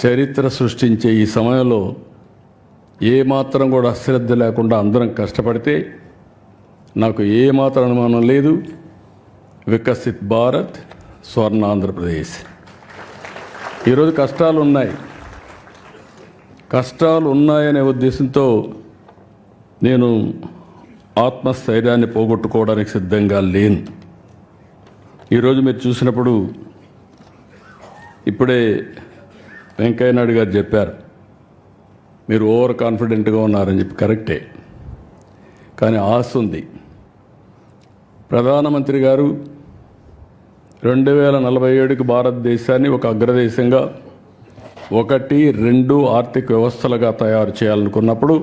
చరిత్ర సృష్టించే ఈ సమయంలో ఏమాత్రం కూడా అశ్రద్ధ లేకుండా అందరం కష్టపడితే నాకు ఏమాత్రం అనుమానం లేదు, వికసిత్ భారత్, స్వర్ణ ఆంధ్రప్రదేశ్. ఈరోజు కష్టాలు ఉన్నాయనే ఉద్దేశంతో నేను ఆత్మస్థైర్యాన్ని పోగొట్టుకోవడానికి సిద్ధంగా లేను. ఈరోజు మీరు చూసినప్పుడు ఇప్పుడే వెంకయ్య నాయుడు గారు చెప్పారు, మీరు ఓవర్ కాన్ఫిడెంట్గా ఉన్నారని చెప్పి. కరెక్టే, కానీ ఆశ ఉంది. ప్రధానమంత్రి గారు 2047కి భారతదేశాన్ని ఒక అగ్రదేశంగా 1, 2 ఆర్థిక వ్యవస్థలుగా తయారు చేయాలనుకున్నప్పుడు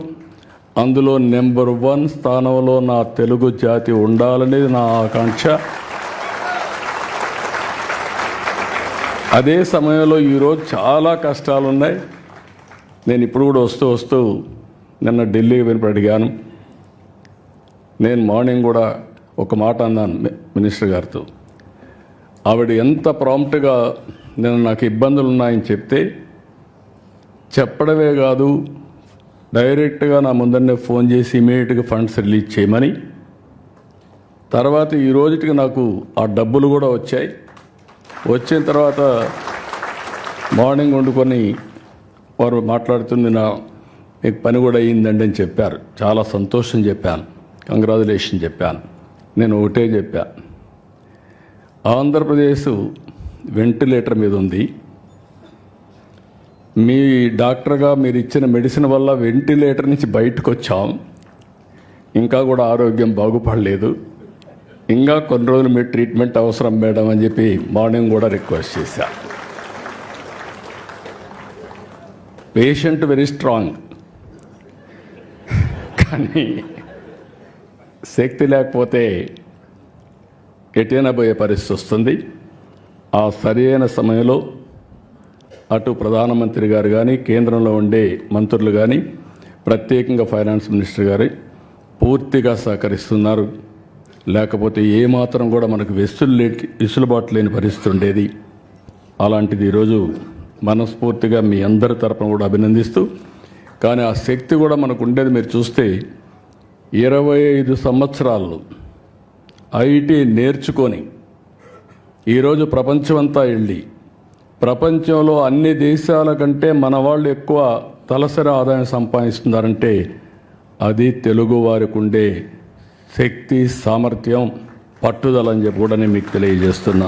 అందులో నెంబర్ 1 స్థానంలో నా తెలుగు జాతి ఉండాలనేది నా ఆకాంక్ష. అదే సమయంలో ఈరోజు చాలా కష్టాలు ఉన్నాయి. నేను ఇప్పుడు కూడా వస్తూ నిన్న ఢిల్లీకి వెళ్ళి అడిగాను. నేను మార్నింగ్ కూడా ఒక మాట అన్నాను మినిస్టర్ గారితో. ఆవిడ ఎంత ప్రాంప్ట్గా నిన్న నాకు ఇబ్బందులు ఉన్నాయని చెప్తే, చెప్పడమే కాదు డైరెక్ట్గా నా ముందరనే ఫోన్ చేసి ఇమీడియట్గా ఫండ్స్ రిలీజ్ చేయమని, తర్వాత ఈ రోజుకి నాకు ఆ డబ్బులు కూడా వచ్చాయి. వచ్చిన తర్వాత మార్నింగ్ వండుకొని వారు మాట్లాడుతుంది, మీకు పని కూడా అయ్యిందండి అని చెప్పారు. చాలా సంతోషం చెప్పాను, కంగ్రాచులేషన్ చెప్పాను. నేను ఒకటే చెప్పా, ఆంధ్రప్రదేశ్ వెంటిలేటర్ మీద ఉంది. మీ డాక్టర్గా మీరు ఇచ్చిన మెడిసిన్ వల్ల వెంటిలేటర్ నుంచి బయటకు వచ్చాం. ఇంకా కూడా ఆరోగ్యం బాగుపడలేదు. ఇంకా కొన్ని రోజులు మీ ట్రీట్మెంట్ అవసరం మేడం అని చెప్పి మార్నింగ్ కూడా రిక్వెస్ట్ చేశా. పేషెంట్ వెరీ స్ట్రాంగ్, కానీ శక్తి లేకపోతే ఎటైనా పోయే పరిస్థితి వస్తుంది. ఆ సరైన సమయంలో అటు ప్రధానమంత్రి గారు కానీ, కేంద్రంలో ఉండే మంత్రులు కానీ, ప్రత్యేకంగా ఫైనాన్స్ మినిస్టర్ గారు పూర్తిగా సహకరిస్తున్నారు. లేకపోతే ఏమాత్రం కూడా మనకు వెసులుబాటు లేని పరిస్థితి ఉండేది. అలాంటిది ఈరోజు మనస్ఫూర్తిగా మీ అందరి తరపున కూడా అభినందిస్తూ, కానీ ఆ శక్తి కూడా మనకు ఉండేది. మీరు చూస్తే 25 సంవత్సరాలు ఐటీ నేర్చుకొని ఈరోజు ప్రపంచమంతా వెళ్ళి, ప్రపంచంలో అన్ని దేశాల కంటే మన వాళ్ళు ఎక్కువ తలసరి ఆదాయం సంపాదిస్తున్నారంటే అది తెలుగు వారికి ఉండే శక్తి, సామర్థ్యం, పట్టుదల అని చెప్పి కూడా నేను మీకు తెలియజేస్తున్నా.